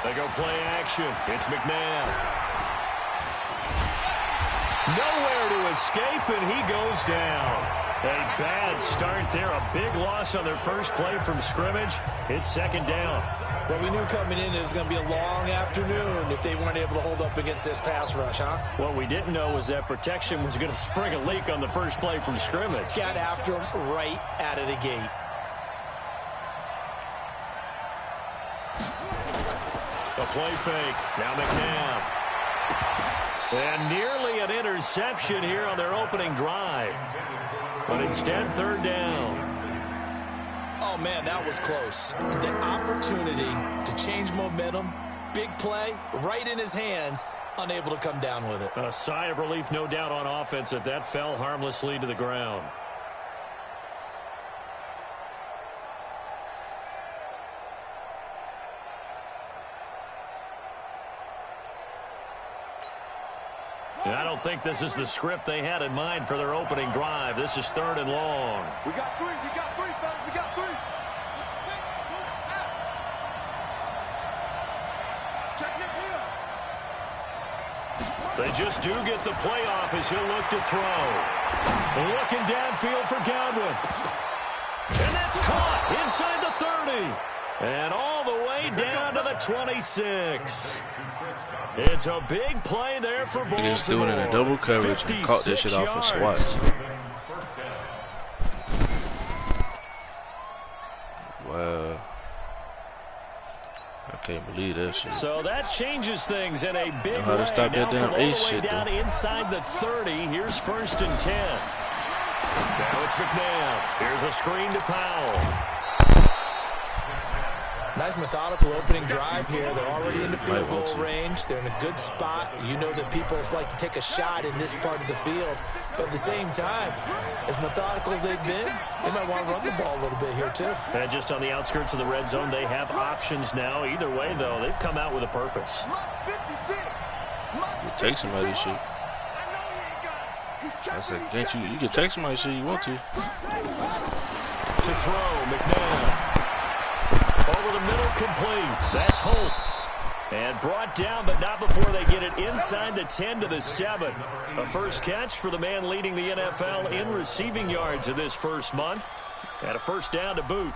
They go play action. It's McNabb. Nowhere to escape, and he goes down. A bad start there. A big loss on their first play from scrimmage. It's second down. Well, we knew coming in it was going to be a long afternoon if they weren't able to hold up against this pass rush, huh? What we didn't know was that protection was going to spring a leak on the first play from scrimmage. Got after him right out of the gate. A play fake. Now McNabb. And nearly an interception here on their opening drive. But instead, third down. Oh, man, that was close. The opportunity to change momentum, big play, right in his hands, unable to come down with it. A sigh of relief, no doubt, on offense that fell harmlessly to the ground. I don't think this is the script they had in mind for their opening drive. This is third and long. We got three, fellas, we got three. They just do get the play off as he'll look to throw. Looking downfield for Godwin. And that's caught inside the 30. And all the way down to the 26. It's a big play there for Baltimore. He just doing it in a double coverage and caught this shit off a swat. Wow. I can't believe that shit. So that changes things in a big way. How to stop that damn ace shit, down though. inside the 30. Here's first and 10. Now it's McNabb. Here's a screen to Powell. Nice methodical opening drive here. They're already in the field goal range. They're in a good spot. You know that people like to take a shot in this part of the field. But at the same time, as methodical as they've been, they might want to run the ball a little bit here too. And just on the outskirts of the red zone, they have options now. Either way, though, they've come out with a purpose. You take somebody's shit. I said, can't you? You can take somebody's shit you want to. To throw, McNabb. Over the middle, complete. That's Holt. And brought down, but not before they get it inside the 10 to the 7. A first catch for the man leading the NFL in receiving yards in this first month. And a first down to boot.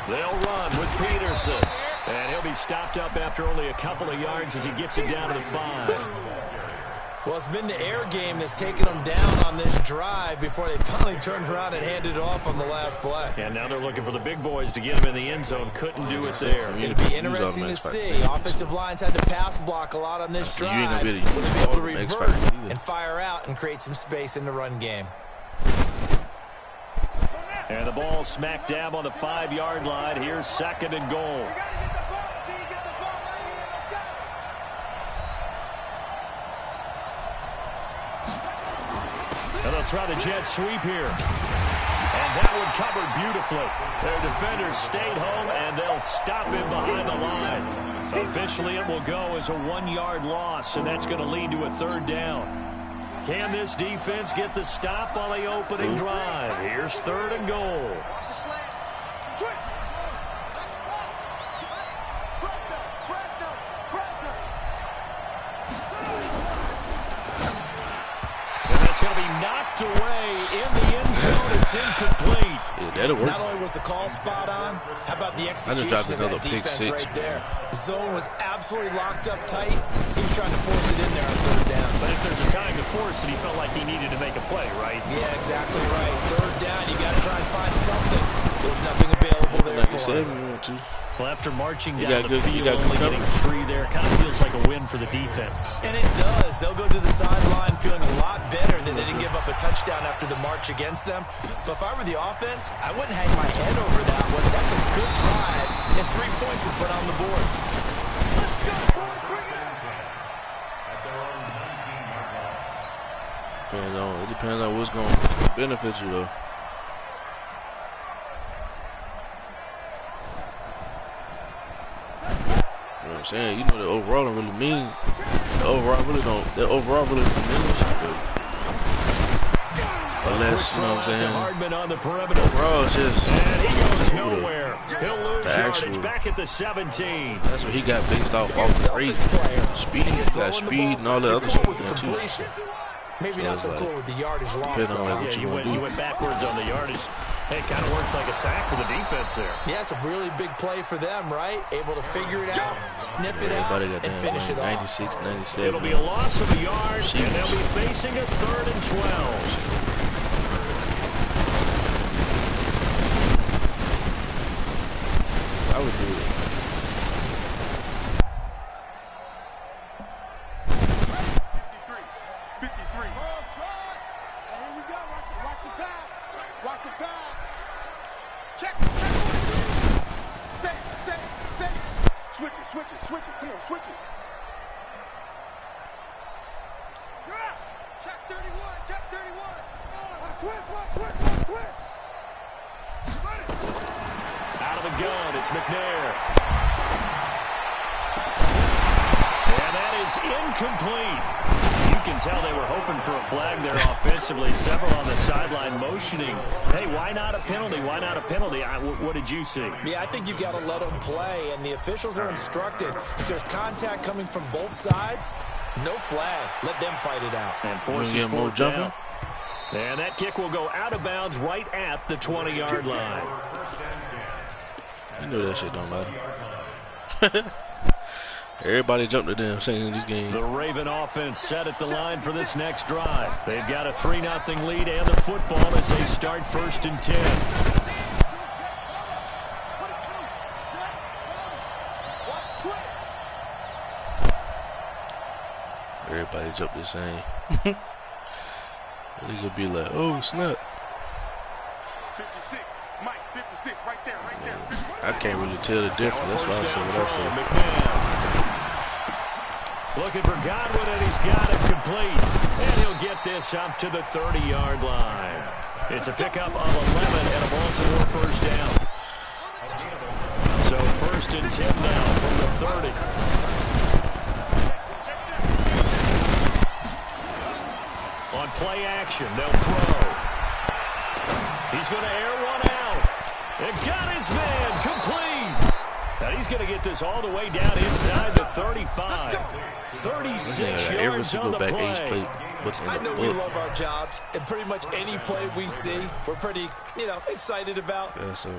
They'll run with Peterson. And he'll be stopped up after only a couple of yards as he gets it down to the 5. Well, it's been the air game that's taken them down on this drive before they finally turned around and handed it off on the last play. And now they're looking for the big boys to get him in the end zone. Couldn't do it there. It'll be interesting to see. Offensive lines had to pass block a lot on this drive. Will they be able to revert and fire out and create some space in the run game? And the ball smack dab on the 5-yard line. Here's second and goal. And they'll try the jet sweep here. And that one covered beautifully. Their defenders stayed home, and they'll stop him behind the line. Officially, it will go as a 1-yard loss, and that's going to lead to a third down. Can this defense get the stop on the opening drive? Here's third and goal. And that's going to be knocked away in the end zone. It's incomplete. Yeah, that'll work. Not only was the call spot on, how about the execution of that defense right there? The zone was absolutely locked up tight. He was trying to force it in there on third down. But if there's a time to force it, he felt like he needed to make a play, right? Yeah, exactly right. Third down, you got to try and find something. There's nothing available there Like for you said, him. we want to. Well, after marching down the field, only getting 3 there, kind of feels like a win for the defense. And it does. They'll go to the sideline feeling a lot better that they didn't give up a touchdown after the march against them. But if I were the offense, I wouldn't hang my head over that one. That's a good drive, and 3 points were put on the board. It depends on what's going to benefit you, though. You know what I'm saying? You know, the overall don't really mean. The overall really don't. The overall really diminish. Unless, you know what I'm saying? Hardman on the perimeter. Overall, it's just. And he goes nowhere. He'll lose yardage back at the 17. That's what he got based off the rate, speed, got speed, and all that other shit. Maybe not so cool with the yardage loss, though. Yeah, you went backwards on the yardage. Hey, it kind of works like a sack for the defense there. Yeah, it's a really big play for them, right? Able to figure it out, sniff it out, and finish it off. 96, 97. It'll be a loss of a yard, and they'll be facing a 3rd and 12. I would do it. 53. Here we go. Watch the pass. Watch the pass. Check. Say. Switch it. Come on, switch it. Check 31. Switch. Out of the gun, it's McNair. And that is incomplete. You can tell they were hoping for a flag there offensively. Several on the sideline motioning. Hey, why not a penalty? What did you see? Yeah, I think you've got to let them play, and the officials are instructed. If there's contact coming from both sides, no flag. Let them fight it out. And forces more down. And that kick will go out of bounds right at the 20-yard line. You know that shit don't matter. Everybody jumped the damn thing in this game. The Raven offense set at the line for this next drive. They've got a 3-0 lead and the football as they start 1st and 10. Everybody jumped the same. He could be like, oh, snap. 56. Mike, 56. Right there. I can't really tell the difference. That's why I said what I said. McNair. Looking for Godwin, and he's got it complete. And he'll get this up to the 30-yard line. It's a pickup of 11 and a Baltimore 1st down. So 1st and 10 now from the 30. On play action, they'll throw. He's going to air one out. It got his man complete. Now he's going to get this all the way down inside the 35. 36 yards on the play. I know we love our jobs, and pretty much any play we see, we're pretty, excited about.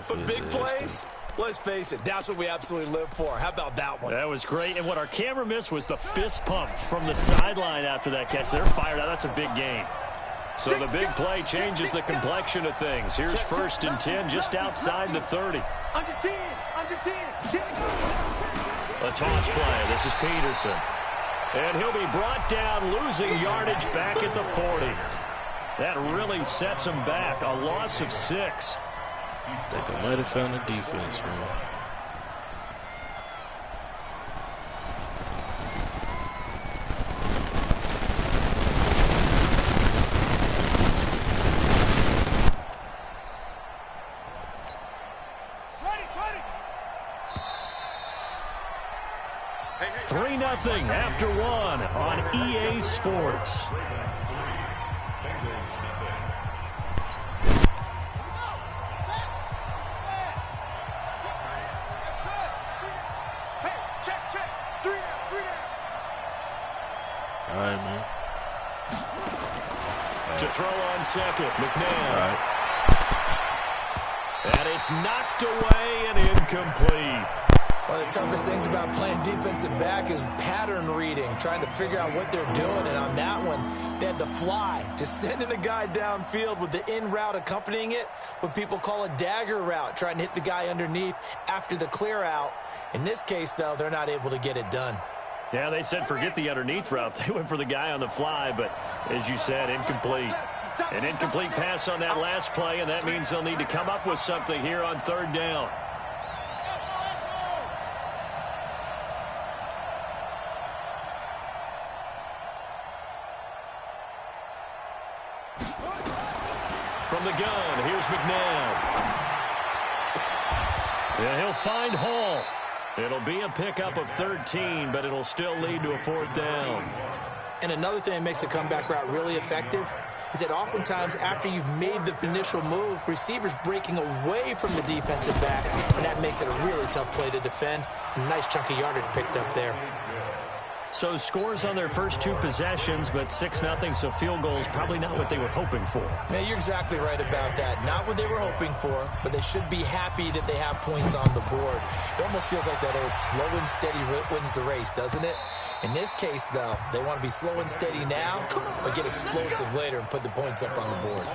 But big plays, let's face it, that's what we absolutely live for. How about that one? That was great. And what our camera missed was the fist pump from the sideline after that catch. They're fired out. That's a big game. So the big play changes the complexion of things. Here's 1st and 10 just outside the 30. Under 10. A toss play. This is Peterson. And he'll be brought down, losing yardage back at the 40. That really sets him back. A loss of 6. I think I might have found a defense for him. Ready. 3-0 after 1 on EA Sports. All right, man. To throw on second, McNair. All right. And it's knocked away and incomplete. One of the toughest things about playing defensive back is pattern reading, trying to figure out what they're doing. And on that one, they had the fly, just sending a guy downfield with the in route accompanying it, what people call a dagger route, trying to hit the guy underneath after the clear out. In this case, though, they're not able to get it done. Yeah, they said forget the underneath route. They went for the guy on the fly, but as you said, incomplete. An incomplete pass on that last play, and that means they'll need to come up with something here on third down. From the gun, here's McNabb. Yeah, he'll find Hall. It'll be a pickup of 13, but it'll still lead to a fourth down. And another thing that makes the comeback route really effective is that oftentimes after you've made the initial move, receivers breaking away from the defensive back, and that makes it a really tough play to defend. A nice chunk of yardage picked up there. So scores on their first two possessions, but 6-0, so field goals probably not what they were hoping for. Yeah, you're exactly right about that. Not what they were hoping for, but they should be happy that they have points on the board. It almost feels like that old slow and steady wins the race, doesn't it? In this case, though, they want to be slow and steady now, but get explosive later and put the points up on the board.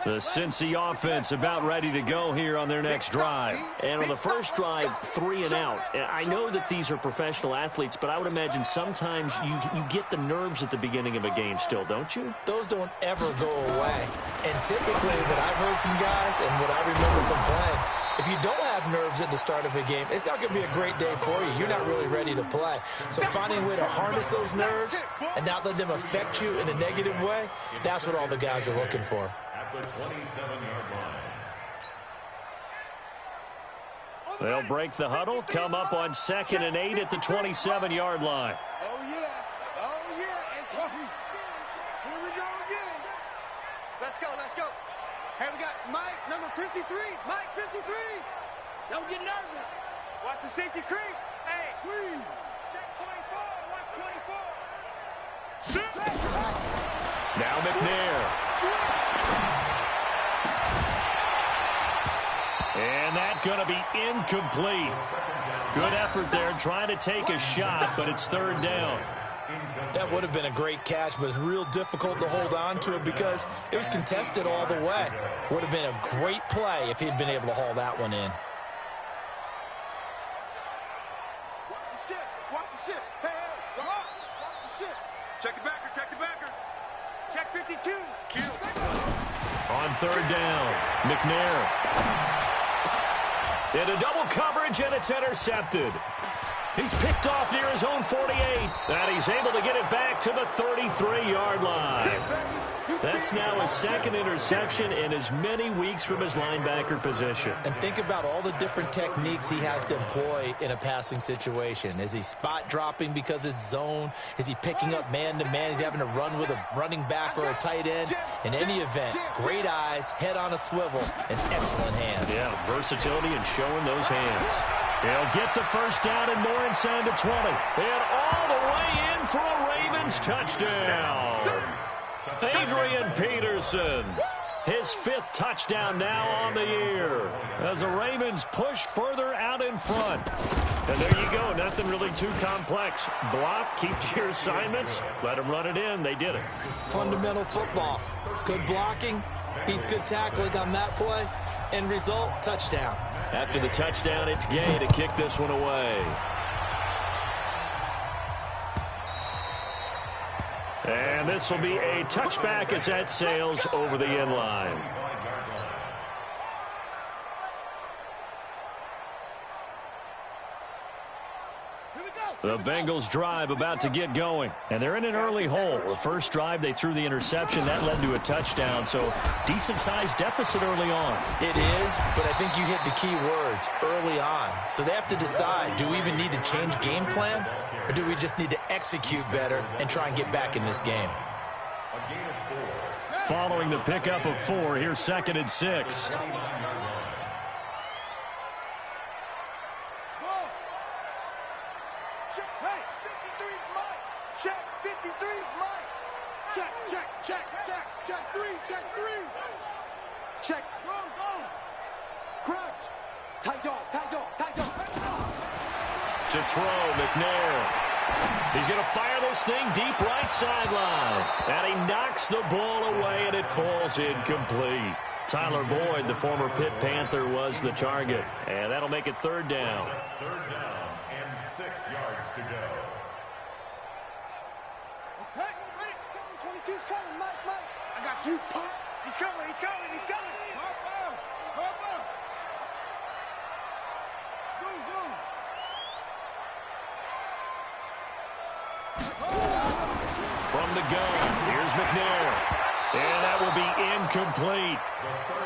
The Cincy offense about ready to go here on their next drive. And on the first drive, 3 and out. I know that these are professional athletes, but I would imagine sometimes you get the nerves at the beginning of a game still, don't you? Those don't ever go away. And typically what I've heard from guys and what I remember from playing, if you don't have nerves at the start of a game, it's not going to be a great day for you. You're not really ready to play. So finding a way to harness those nerves and not let them affect you in a negative way, that's what all the guys are looking for. The 27-yard line. They'll break the huddle, come up on 2nd and 8 at the 27-yard line. Oh, yeah. Oh, yeah. And here we go again. Let's go. Let's go. Here we got Mike, number 53. Mike, 53. Don't get nervous. Watch the safety creep. Hey, squeeze. Check 24. Watch 24. Now McNair. And that's going to be incomplete. Good effort there trying to take a shot, but it's third down. That would have been a great catch, but it's real difficult to hold on to it because it was contested all the way. Would have been a great play if he'd been able to haul that one in. Watch the ship. Watch the ship. Hey, hey, watch the ship. Check the backer. Check the backer. Check 52. Kill. On third down, McNair. Into double coverage, and it's intercepted. He's picked off near his own 48, and he's able to get it back to the 33-yard line. That's now his second interception in as many weeks from his linebacker position. And think about all the different techniques he has to employ in a passing situation. Is he spot dropping because it's zone? Is he picking up man-to-man? Is he having to run with a running back or a tight end? In any event, great eyes, head on a swivel, and excellent hands. Yeah, versatility and showing those hands. He'll get the first down and more inside the 20. And all the way in for a Ravens touchdown. Adrian Peterson, his 5th touchdown now on the year as the Ravens push further out in front. And there you go, nothing really too complex. Block, keep to your assignments, let them run it in. They did it. Fundamental football. Good blocking, beats good tackling on that play. End result, touchdown. After the touchdown, it's Gay to kick this one away. And this will be a touchback as that sails over the end line. The Bengals drive about to get going. And they're in an early hole. The first drive, they threw the interception. That led to a touchdown. So decent-sized deficit early on. It is, but I think you hit the key words, early on. So they have to decide, do we even need to change game plan? Or do we just need to execute better and try and get back in this game? Following the pickup of 4, here's 2nd and 6. check three, check three. Check. Go, go. Crouch. Tight dog, tight dog, tight dog. To throw, McNair. He's going to fire this thing deep right sideline. And he knocks the ball away, and it falls incomplete. Tyler Boyd, the former Pitt Panther, was the target. And that'll make it third down. Third down and 6 yards to go. Okay, ready. 22's coming, Mike, Mike. I got you, Pop. He's coming, he's coming, he's coming. Hop up, hop up. Zoom, zoom. From the gun, here's McNair. And that will be incomplete.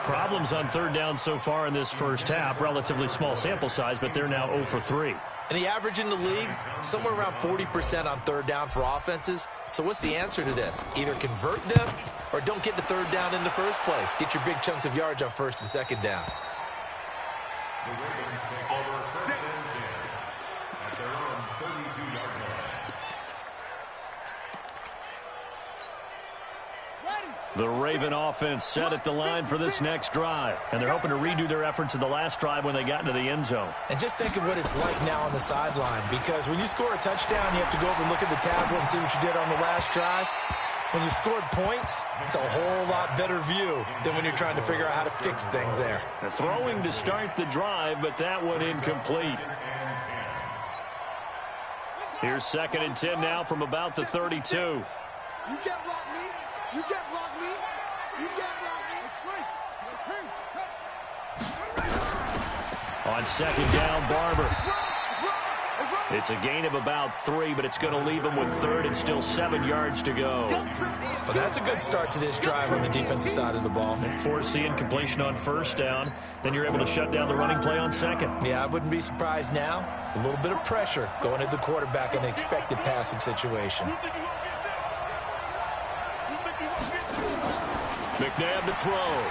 Problems on third down so far in this first half. Relatively small sample size, but they're now 0 for 3. And the average in the league, somewhere around 40% on third down for offenses. So what's the answer to this? Either convert them or don't get the third down in the first place. Get your big chunks of yards on first and second down. The Ravens take over first and 10 at their own 32-yard line. The Raven offense set at the line for this next drive. And they're hoping to redo their efforts in the last drive when they got into the end zone. And just think of what it's like now on the sideline, because when you score a touchdown, you have to go over and look at the tablet and see what you did on the last drive. When you scored points, it's a whole lot better view than when you're trying to figure out how to fix things there. They're throwing to start the drive, but that one incomplete. Here's 2nd and 10 now from about the 32. You can't block me. You can't block me. You can't block me. On 2nd down, Barber. It's a gain of about 3, but it's going to leave him with 3rd and still 7 yards to go. Well, that's a good start to this drive on the defensive side of the ball. And force the incompletion on 1st down. Then you're able to shut down the running play on 2nd. Yeah, I wouldn't be surprised now. A little bit of pressure going at the quarterback in an expected passing situation. McNabb to throw.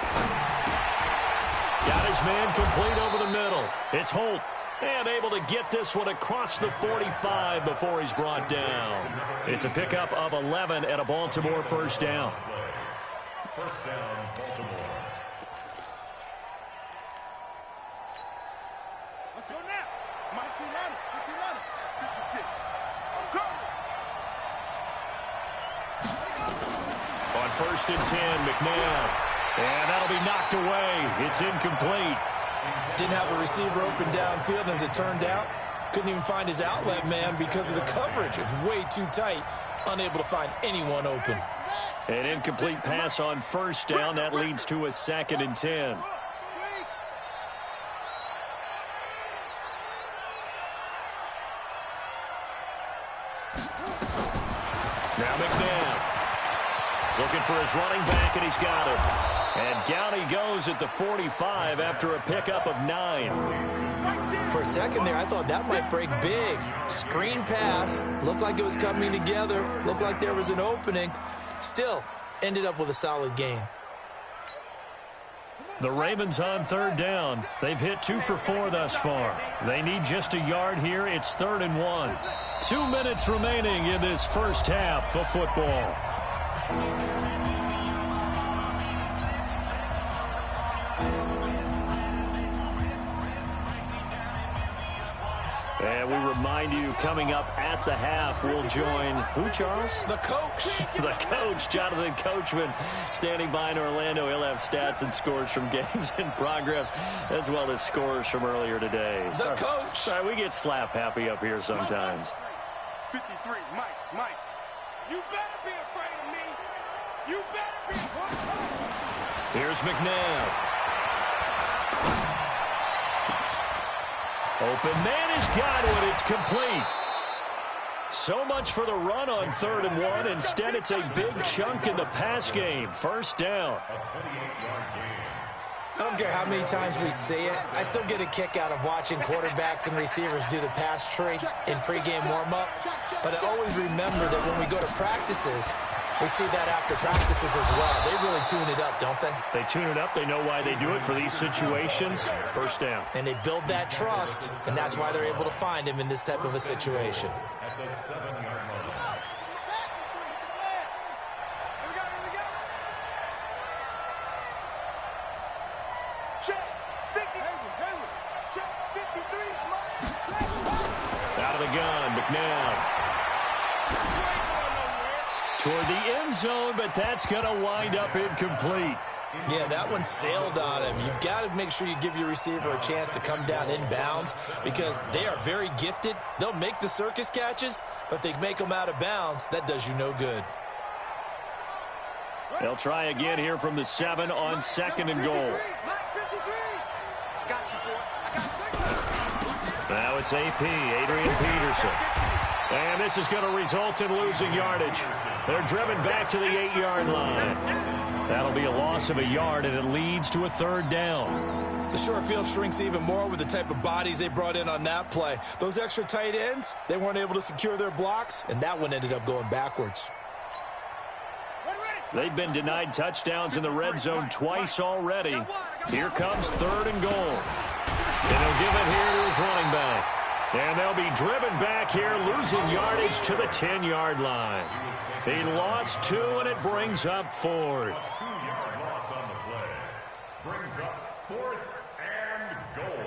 Got his man complete over the middle. It's Holt. And able to get this one across the 45 before he's brought down. It's a pickup of 11 at a Baltimore first down. First down, Baltimore. Let's go now. Mike T-Lana, 56. Go. On 1st and 10, McNabb. And that'll be knocked away. It's incomplete. Didn't have a receiver open downfield, and as it turned out, couldn't even find his outlet man because of the coverage. It's way too tight, unable to find anyone open. An incomplete pass on 1st down. That leads to a 2nd and 10. Now McNabb looking for his running back, and he's got him. And down he goes at the 45 after a pickup of 9. For a second there, I thought that might break big. Screen pass. Looked like it was coming together. Looked like there was an opening. Still, ended up with a solid gain. The Ravens on 3rd down. They've hit 2 for 4 thus far. They need just a yard here. It's 3rd and 1. 2 minutes remaining in this first half of football. And we remind you, coming up at the half, we'll join who, Charles? The coach. The coach, Jonathan Coachman, standing by in Orlando. He'll have stats and scores from games in progress, as well as scores from earlier today. The coach. Sorry, we get slap happy up here sometimes. 53, Mike. You better be afraid of me. You better be. Here's McNabb. Open man has got it. It's complete. So much for the run on 3rd and 1. Instead, it's a big chunk in the pass game. First down. I don't care how many times we see it. I still get a kick out of watching quarterbacks and receivers do the pass tree in pregame warm-up. But I always remember that when we go to practices, we see that after practices as well. They really tune it up, don't they? They tune it up. They know why they do it for these situations. First down. And they build that trust, and that's why they're able to find him in this type of a situation. At the 7-yard line. Check. 50. Check. 53. Out of the gun, McNabb. Toward the end zone, but that's going to wind up incomplete. Yeah, that one sailed on him. You've got to make sure you give your receiver a chance to come down inbounds because they are very gifted. They'll make the circus catches, but they make them out of bounds. That does you no good. They'll try again here from the 7 on 2nd and goal. Now it's AP, Adrian Peterson. And this is going to result in losing yardage. They're driven back to the 8-yard line. That'll be a loss of a yard, and it leads to a 3rd down. The short field shrinks even more with the type of bodies they brought in on that play. Those extra tight ends, they weren't able to secure their blocks, and that one ended up going backwards. They've been denied touchdowns in the red zone twice already. Here comes 3rd and goal. And he'll give it here to his running back. And they'll be driven back here, losing yardage to the 10-yard line. He lost 2, and it brings up 4th. 2-yard loss on the play. Brings up 4th and goal.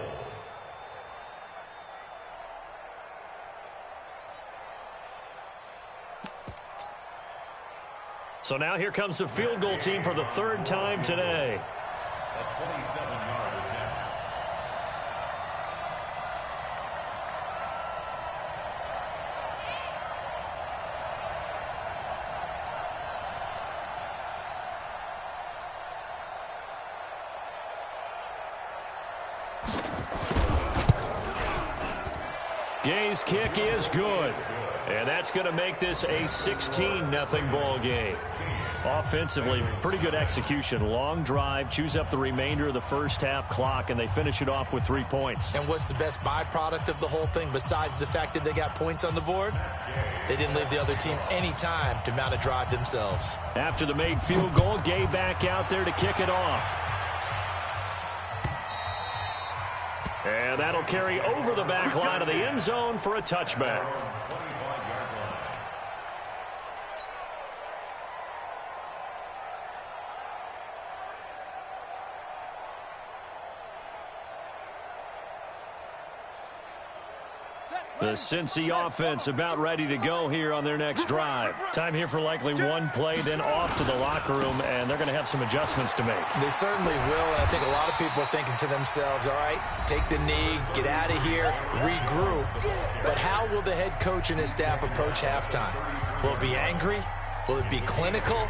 So now here comes the field goal team for the 3rd time today. A 27-yard attempt. Gay's kick is good. And that's going to make this a 16-0 ball game. Offensively, pretty good execution. Long drive, chews up the remainder of the first half clock, and they finish it off with 3 points. And what's the best byproduct of the whole thing besides the fact that they got points on the board? They didn't leave the other team any time to mount a drive themselves. After the made field goal, Gay back out there to kick it off. And that'll carry over the back line of the end zone for a touchback. The Cincy offense about ready to go here on their next drive. Time here for likely one play, then off to the locker room, and they're going to have some adjustments to make. They certainly will, and I think a lot of people are thinking to themselves, all right, take the knee, get out of here, regroup. But how will the head coach and his staff approach halftime? Will it be angry? Will it be clinical?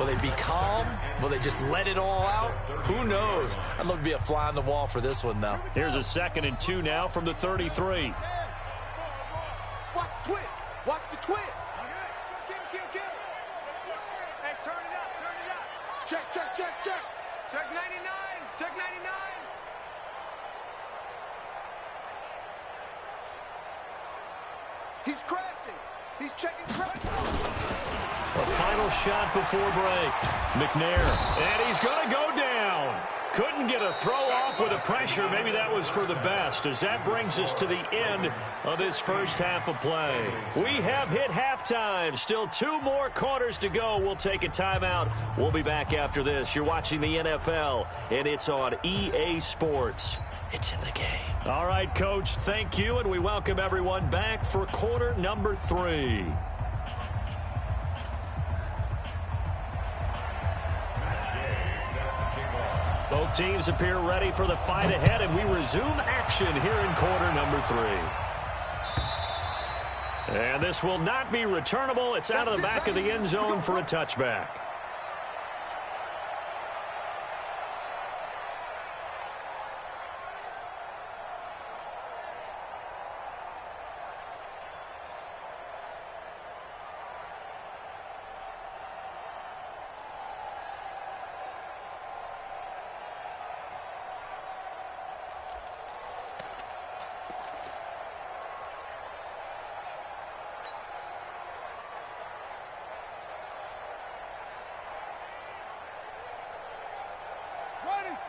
Will they be calm? Will they just let it all out? Who knows? I'd love to be a fly on the wall for this one, though. Here's a 2nd and 2 now from the 33. Watch the twist. Watch the twist. Kill. Hey, turn it up. Check. Check 99. Check 99. He's crashing. He's checking crash. A final shot before break. McNair. And he's going to go down. Couldn't get a throw off with the pressure. Maybe that was for the best, as that brings us to the end of this first half of play. We have hit halftime. Still 2 more quarters to go. We'll take a timeout. We'll be back after this. You're watching the NFL, and it's on EA Sports. It's in the game. All right, Coach, thank you, and we welcome everyone back for quarter number 3. Both teams appear ready for the fight ahead, and we resume action here in quarter number 3. And this will not be returnable. It's out of the back of the end zone for a touchback.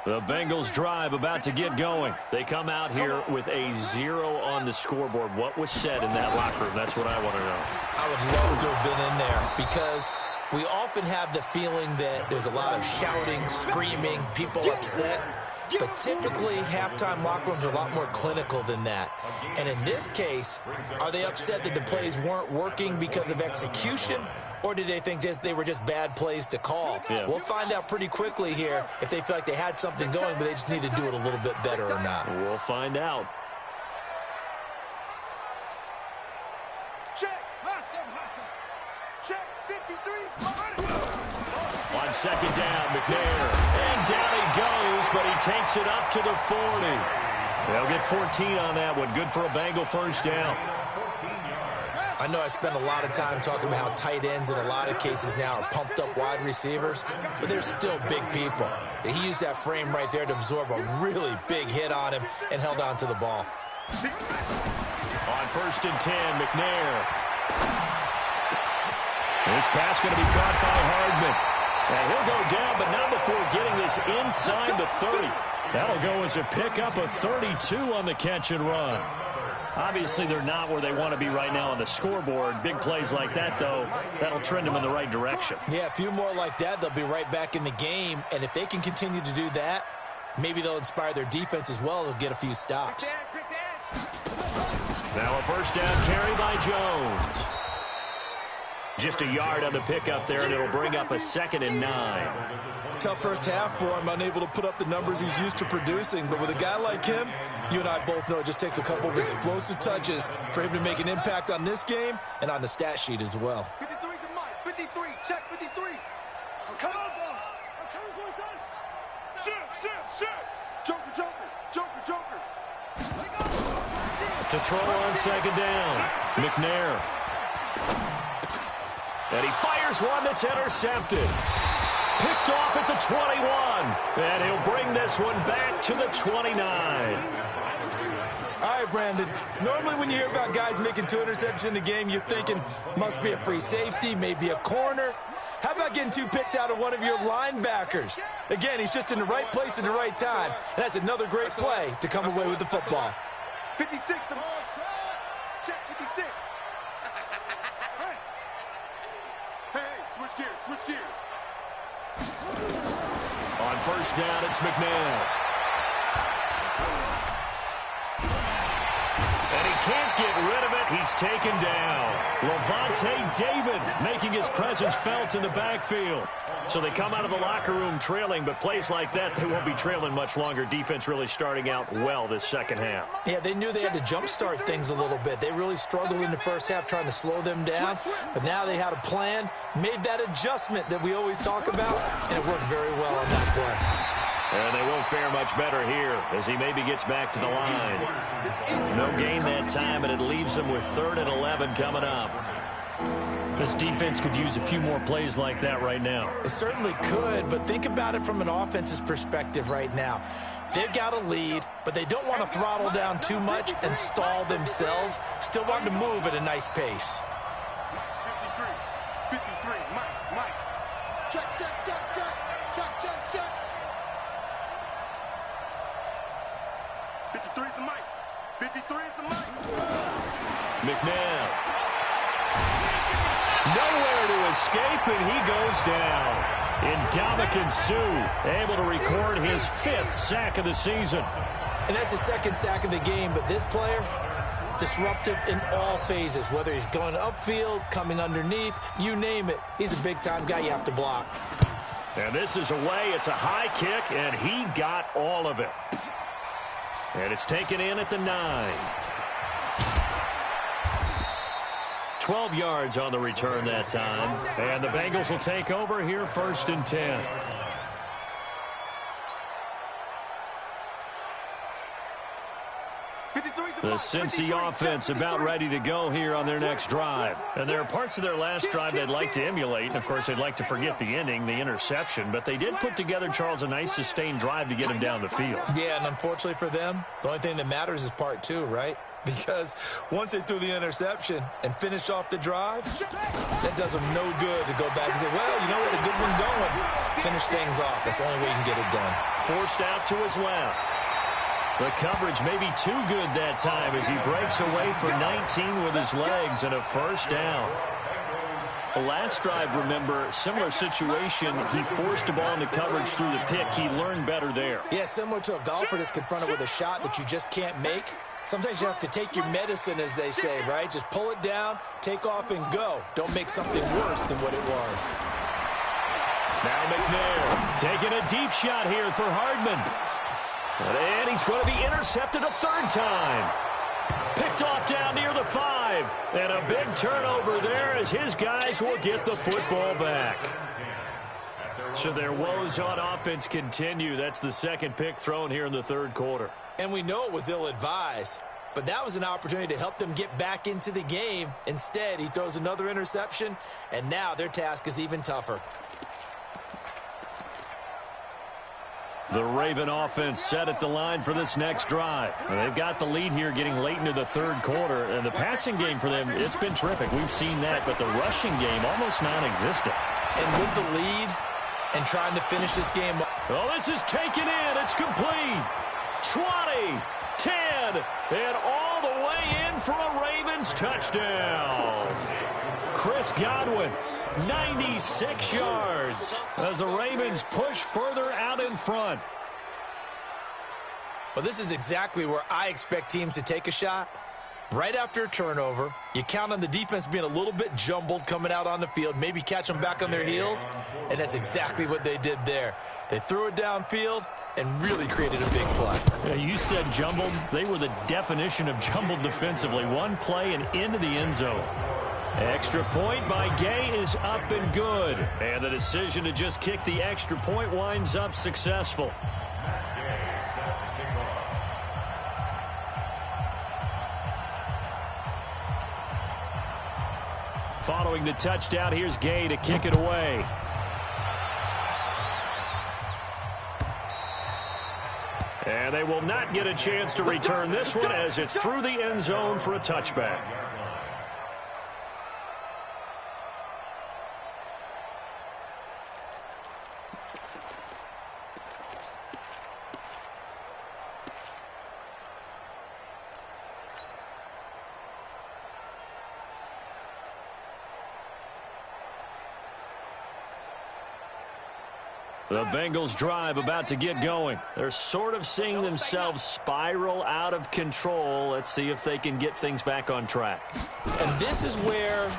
The Bengals drive about to get going. They come out here with a 0 on the scoreboard. What was said in that locker room? That's what I want to know. I would love to have been in there because we often have the feeling that there's a lot of shouting, screaming, people upset. but typically halftime locker rooms are a lot more clinical than that. And in this case, are they upset that the plays weren't working because of execution, or did they think they were just bad plays to call? Yeah. We'll find out pretty quickly here if they feel like they had something going, but they just need to do it a little bit better or not. We'll find out. Check. Check. 53. On second down, McNair. And down he goes, but he takes it up to the 40. They'll get 14 on that one. Good for a Bengal first down. I know I spend a lot of time talking about how tight ends in a lot of cases now are pumped up wide receivers, but they're still big people. He used that frame right there to absorb a really big hit on him and held on to the ball. On 1st and 10, McNair. This pass going to be caught by Hardman. And he'll go down, but not before getting this inside the 30. That'll go as a pickup of 32 on the catch and run. Obviously, they're not where they want to be right now on the scoreboard. Big plays like that, though, that'll trend them in the right direction. Yeah, a few more like that, they'll be right back in the game. And if they can continue to do that, maybe they'll inspire their defense as well. They'll get a few stops. Now a first down carry by Jones. Just a yard on the pickup there, and it'll bring up a 2nd and 9. Tough first half for him, unable to put up the numbers he's used to producing. But with a guy like him, you and I both know it just takes a couple of explosive touches for him to make an impact on this game and on the stat sheet as well. 53 to Mike. 53. Check 53. I'm coming, boy, son. Shit. Joker. To throw on second down, McNair. And he fires one that's intercepted. Picked off at the 21. And he'll bring this one back to the 29. All right, Brandon. Normally when you hear about guys making 2 interceptions in the game, you're thinking must be a free safety, maybe a corner. How about getting 2 picks out of one of your linebackers? Again, he's just in the right place at the right time. And that's another great play to come away with the football. 56 to Mike. Check 56. Hey, switch gears. On first down, it's McNair. And he can't get rid of it. He's taken down. Lavonte David making his presence felt in the backfield. So they come out of the locker room trailing, but plays like that, they won't be trailing much longer. Defense really starting out well this second half. Yeah, they knew they had to jumpstart things a little bit. They really struggled in the first half trying to slow them down, but now they had a plan, made that adjustment that we always talk about, and it worked very well on that play. And they won't fare much better here as he maybe gets back to the line. No gain that time, and it leaves him with 3rd and 11 coming up. This defense could use a few more plays like that right now. It certainly could, but think about it from an offense's perspective right now. They've got a lead, but they don't want to throttle down too much and stall themselves. Still want to move at a nice pace. 53, Mike. Check. 53 to Mike. 53 to Mike. McNair. Nowhere to escape, and he goes down. Ndamukong Suh able to record his 5th sack of the season. And that's the 2nd sack of the game, but this player, disruptive in all phases, whether he's going upfield, coming underneath, you name it. He's a big-time guy you have to block. And this is away. It's a high kick, and he got all of it. And it's taken in at the 9. 12 yards on the return that time. And the Bengals will take over here 1st and 10. The Cincy offense about ready to go here on their next drive. And there are parts of their last drive they'd like to emulate. And, of course, they'd like to forget the ending, the interception. But they did put together, Charles, a nice sustained drive to get him down the field. Yeah, and unfortunately for them, the only thing that matters is part 2, right? Because once they threw the interception and finished off the drive, that does them no good to go back and say, well, you know, we had a good one going. Finish things off. That's the only way you can get it done. Forced out to his left. The coverage may be too good that time as he breaks away for 19 with his legs and a first down. Last drive, remember, similar situation. He forced the ball into coverage through the pick. He learned better there. Yeah, similar to a golfer that's confronted with a shot that you just can't make. Sometimes you have to take your medicine, as they say, right? Just pull it down, take off, and go. Don't make something worse than what it was. Now McNair taking a deep shot here for Hardman. And he's going to be intercepted a third time. Picked off down near the 5. And a big turnover there as his guys will get the football back. So their woes on offense continue. That's the second pick thrown here in the third quarter. And we know it was ill-advised, but that was an opportunity to help them get back into the game. Instead, he throws another interception, and now their task is even tougher. The Raven offense set at the line for this next drive. They've got the lead here getting late into the third quarter, and the passing game for them, it's been terrific. We've seen that, but the rushing game almost non-existent. And with the lead and trying to finish this game up. Oh, this is taken in. It's complete. 20, 10, and all the way in for a Ravens touchdown. Chris Godwin, 96 yards as the Ravens push further out in front. Well, this is exactly where I expect teams to take a shot. Right after a turnover, you count on the defense being a little bit jumbled coming out on the field, maybe catch them back on their heels, and that's exactly what they did there. They threw it downfield and really created a big play. Yeah, you said jumbled. They were the definition of jumbled defensively. One play and into the end zone. Extra point by Gay is up and good. And the decision to just kick the extra point winds up successful. Following the touchdown, here's Gay to kick it away. And they will not get a chance to return this one as it's through the end zone for a touchback. The Bengals drive about to get going. They're sort of seeing themselves spiral out of control. Let's see if they can get things back on track. And this is where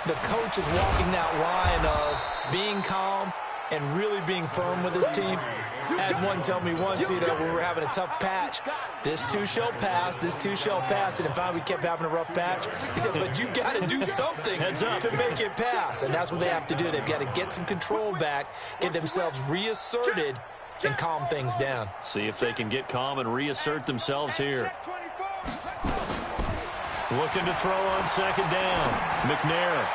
the coach is walking that line of being calm and really being firm with his team. I had one tell me once, when we were having a tough patch, this too shall pass, this too shall pass. And finally we kept having a rough patch. He said, but you got to do something to make it pass. And that's what they have to do. They've got to get some control back, get themselves reasserted, and calm things down. See if they can get calm and reassert themselves here. Looking to throw on second down. McNair.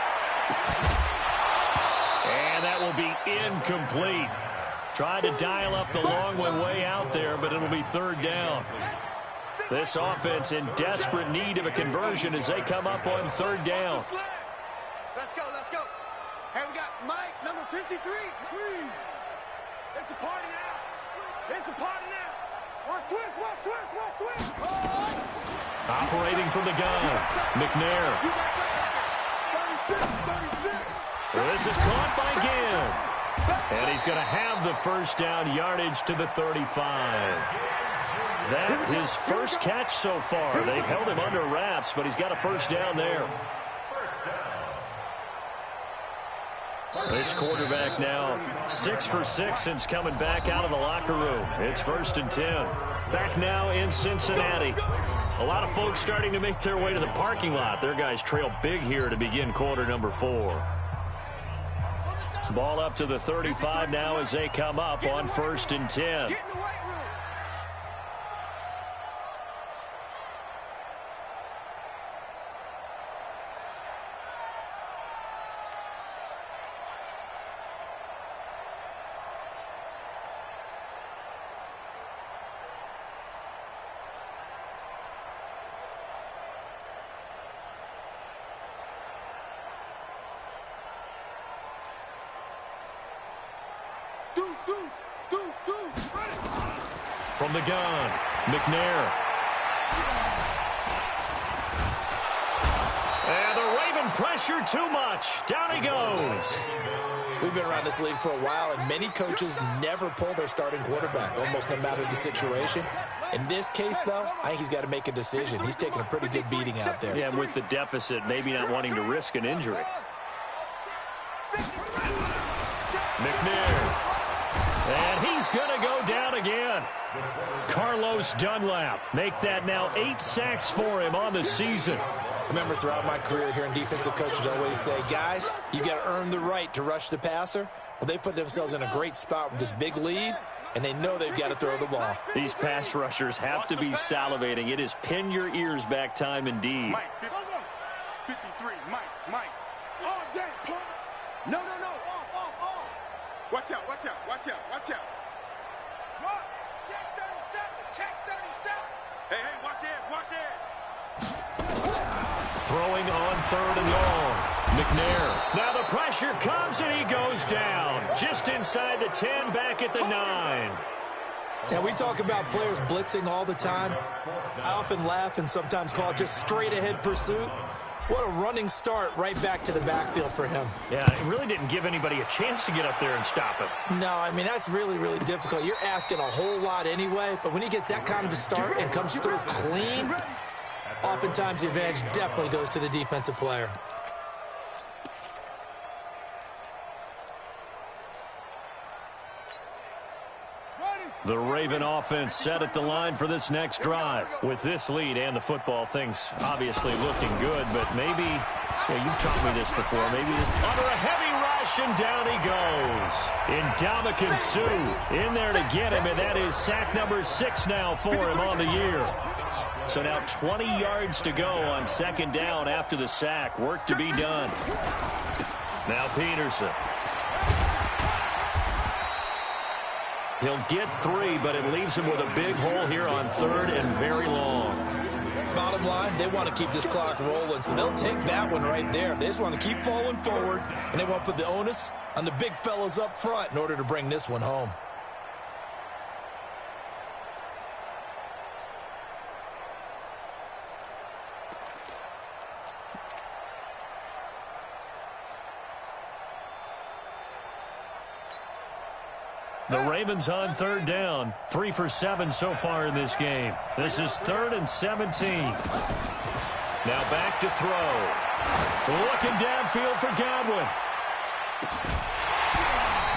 And that will be incomplete. Tried to dial up the long one way out there, but it'll be third down. This offense in desperate need of a conversion as they come up on third down. Let's go, let's go. Hey, we got Mike, number 53. It's a party now. It's a party now. Watch twist, watch twist, watch twist. Oh. Operating from the gun, McNair. 36. This is caught by Gill. And he's going to have the first down, yardage to the 35. That his first catch so far. They've held him under wraps, but he's got a first down there. This quarterback now 6 for 6 since coming back out of the locker room. It's 1st and 10. Back now in Cincinnati. A lot of folks starting to make their way to the parking lot. Their guys trail big here to begin quarter number 4. Ball up to the 35 now as they come up on 1st and 10. From the gun, McNair. And the Giving pressure too much. Down he goes. We've been around this league for a while, and many coaches never pull their starting quarterback, almost no matter the situation. In this case, though, I think he's got to make a decision. He's taking a pretty good beating out there. Yeah, with the deficit, maybe not wanting to risk an injury. McNair. And he's going to go down again. Carlos Dunlap. Make that now 8 sacks for him on the season. I remember throughout my career hearing defensive coaches always say, guys, you got to earn the right to rush the passer. Well, they put themselves in a great spot with this big lead, and they know they've got to throw the ball. These pass rushers have to be salivating. It is pin your ears back time indeed. Mike, 53, Mike. All day, pump. No. Off. Watch out. What? Check 37. Hey, watch it. Throwing on 3rd and long. McNair. Now the pressure comes and he goes down. Just inside the 10, back at the 9. Now, we talk about players blitzing all the time. I often laugh and sometimes call it just straight-ahead pursuit. What a running start right back to the backfield for him. Yeah, it really didn't give anybody a chance to get up there and stop him. No, I mean, that's really, really difficult. You're asking a whole lot anyway, but when he gets that kind of a start and comes through clean, oftentimes the advantage definitely goes to the defensive player. The Raven offense set at the line for this next drive. With this lead and the football, things obviously looking good, but maybe, you've taught me this before, maybe this under a heavy rush, and down he goes. Ndamukong Suh in there to get him, and that is sack number 6 now for him on the year. So now 20 yards to go on 2nd down after the sack. Work to be done. Now Peterson. He'll get 3, but it leaves him with a big hole here on 3rd and very long. Bottom line, they want to keep this clock rolling, so they'll take that one right there. They just want to keep falling forward, and they want to put the onus on the big fellas up front in order to bring this one home. The Ravens on 3rd down. 3 for 7 so far in this game. This is 3rd and 17. Now back to throw. Looking downfield for Godwin.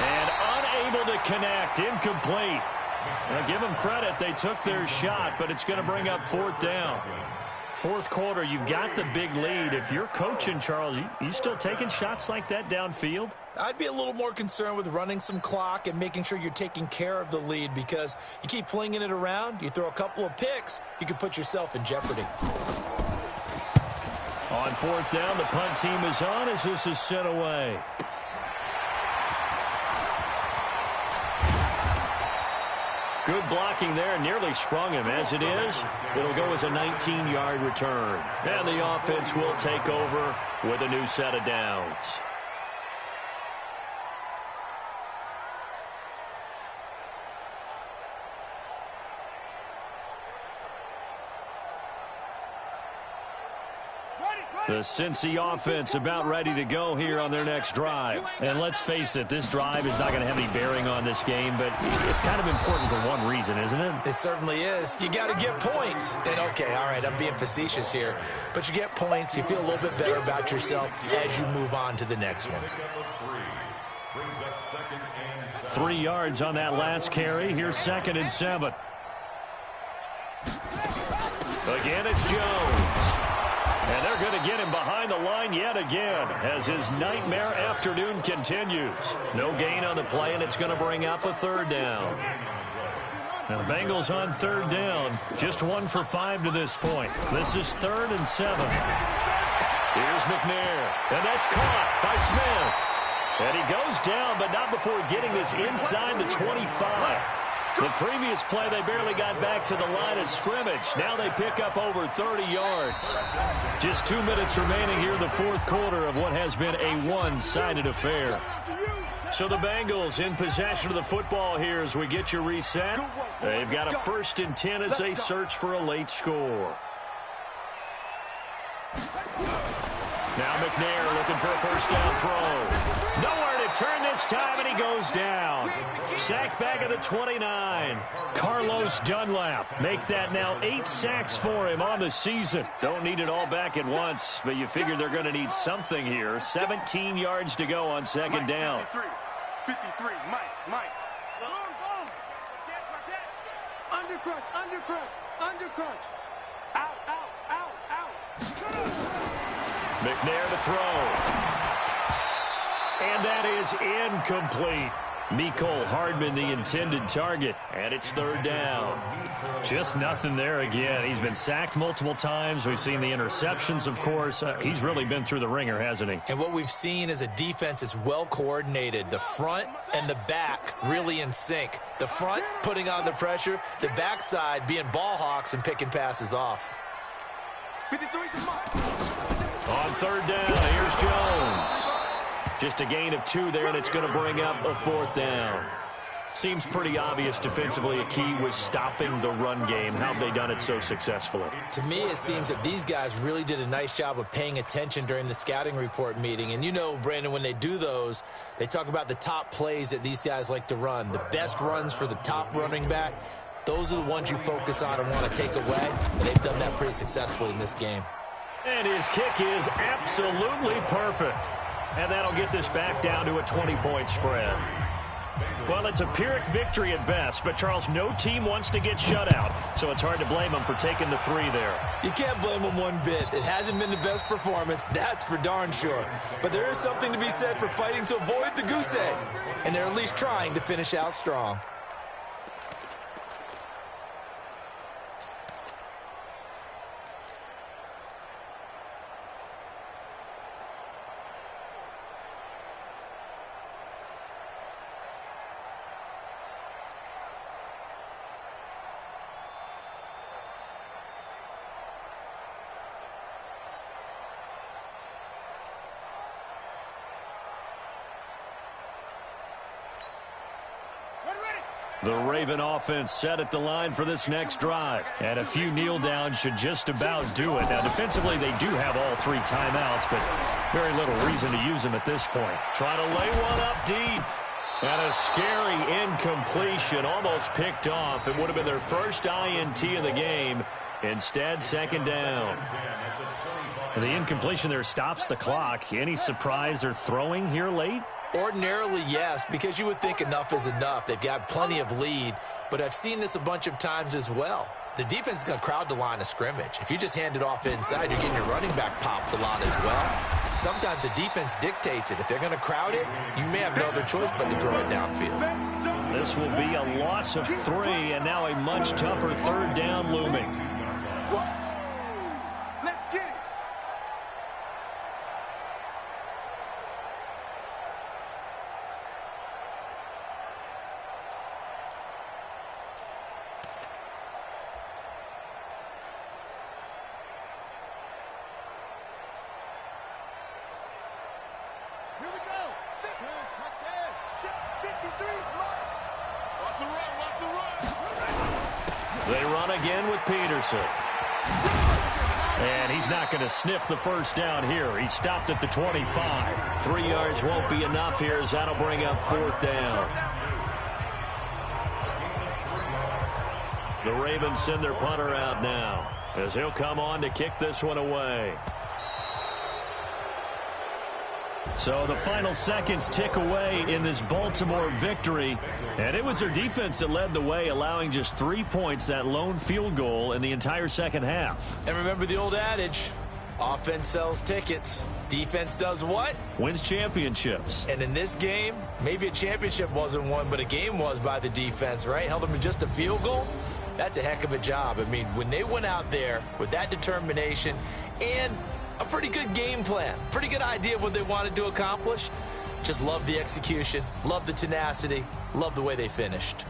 And unable to connect. Incomplete. Now give them credit. They took their shot, but it's going to bring up 4th down. 4th quarter, you've got the big lead. If you're coaching, Charles, you still taking shots like that downfield? I'd be a little more concerned with running some clock and making sure you're taking care of the lead, because you keep flinging it around, you throw a couple of picks, you can put yourself in jeopardy. On 4th down, the punt team is on as this is sent away. Good blocking there, nearly sprung him. As it is, it'll go as a 19-yard return. And the offense will take over with a new set of downs. The Cincy offense about ready to go here on their next drive. And let's face it, this drive is not going to have any bearing on this game, but it's kind of important for one reason, isn't it? It certainly is. You got to get points. And, okay, all right, I'm being facetious here. But you get points, you feel a little bit better about yourself as you move on to the next one. 3 yards on that last carry. Here's 2nd and 7. Again, it's Jones. And they're going to get him behind the line yet again as his nightmare afternoon continues. No gain on the play, and it's going to bring up a 3rd down. Now the Bengals on 3rd down, just 1 for 5 to this point. This is 3rd and 7. Here's McNair, and that's caught by Smith. And he goes down, but not before getting this inside the 25. The previous play, they barely got back to the line of scrimmage. Now they pick up over 30 yards. Just 2 minutes remaining here in the 4th quarter of what has been a one-sided affair. So the Bengals in possession of the football here as we get you reset. They've got a 1st and 10 as they search for a late score. Now McNair looking for a first down throw. Nowhere to turn this time, and he goes down. Sacked back at the 29. Carlos Dunlap. Make that now 8 sacks for him on the season. Don't need it all back at once, but you figure they're going to need something here. 17 yards to go on second down. 53, Mike. Undercrunch. Out. McNair to throw. And that is incomplete. Mecole Hardman, the intended target, and it's third down. Just nothing there again. He's been sacked multiple times. We've seen the interceptions, of course. He's really been through the ringer, hasn't he? And what we've seen is a defense that's well coordinated. The front and the back really in sync. The front putting on the pressure, the backside being ball hawks and picking passes off. 53. On third down, here's Jones. Just a gain of 2 there, and it's going to bring up a fourth down. Seems pretty obvious defensively a key was stopping the run game. How have they done it so successfully? To me, it seems that these guys really did a nice job of paying attention during the scouting report meeting. And you know, Brandon, when they do those, they talk about the top plays that these guys like to run. The best runs for the top running back, those are the ones you focus on and want to take away. And they've done that pretty successfully in this game. And his kick is absolutely perfect. And that'll get this back down to a 20-point spread. Well, it's a Pyrrhic victory at best, but, Charles, no team wants to get shut out, so it's hard to blame them for taking the 3 there. You can't blame them one bit. It hasn't been the best performance, that's for darn sure. But there is something to be said for fighting to avoid the goose egg, and they're at least trying to finish out strong. The Raven offense set at the line for this next drive. And a few kneel downs should just about do it. Now, defensively, they do have all 3 timeouts, but very little reason to use them at this point. Try to lay one up deep. And a scary incompletion, almost picked off. It would have been their first INT of the game. Instead, second down. The incompletion there stops the clock. Any surprise they're throwing here late? Ordinarily, yes, because you would think enough is enough. They've got plenty of lead, but I've seen this a bunch of times as well. The defense is going to crowd the line of scrimmage. If you just hand it off inside, you're getting your running back popped a lot as well. Sometimes the defense dictates it. If they're going to crowd it, you may have no other choice but to throw it downfield. This will be a loss of 3, and now a much tougher third down looming. Let's get it. Here we go. Touchdown. 53. Watch the run. They run again with Peterson. And he's not going to sniff the first down here. He stopped at the 25. 3 yards won't be enough here as that'll bring up fourth down. The Ravens send their punter out now as he'll come on to kick this one away. So the final seconds tick away in this Baltimore victory. And it was their defense that led the way, allowing just 3 points, that lone field goal in the entire second half. And remember the old adage, offense sells tickets. Defense does what? Wins championships. And in this game, maybe a championship wasn't won, but a game was by the defense, right? Held them to just a field goal. That's a heck of a job. I mean, when they went out there with that determination and a pretty good game plan, pretty good idea of what they wanted to accomplish. Just love the execution, love the tenacity, love the way they finished.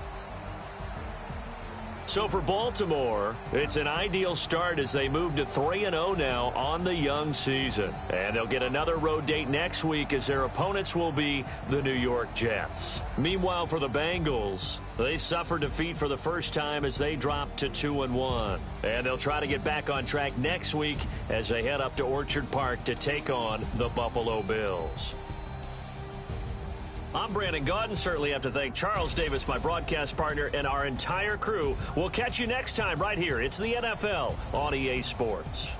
So for Baltimore, it's an ideal start as they move to 3-0 now on the young season. And they'll get another road date next week as their opponents will be the New York Jets. Meanwhile, for the Bengals, they suffered defeat for the first time as they dropped to 2-1. And they'll try to get back on track next week as they head up to Orchard Park to take on the Buffalo Bills. I'm Brandon Gaudin. Certainly have to thank Charles Davis, my broadcast partner, and our entire crew. We'll catch you next time right here. It's the NFL on EA Sports.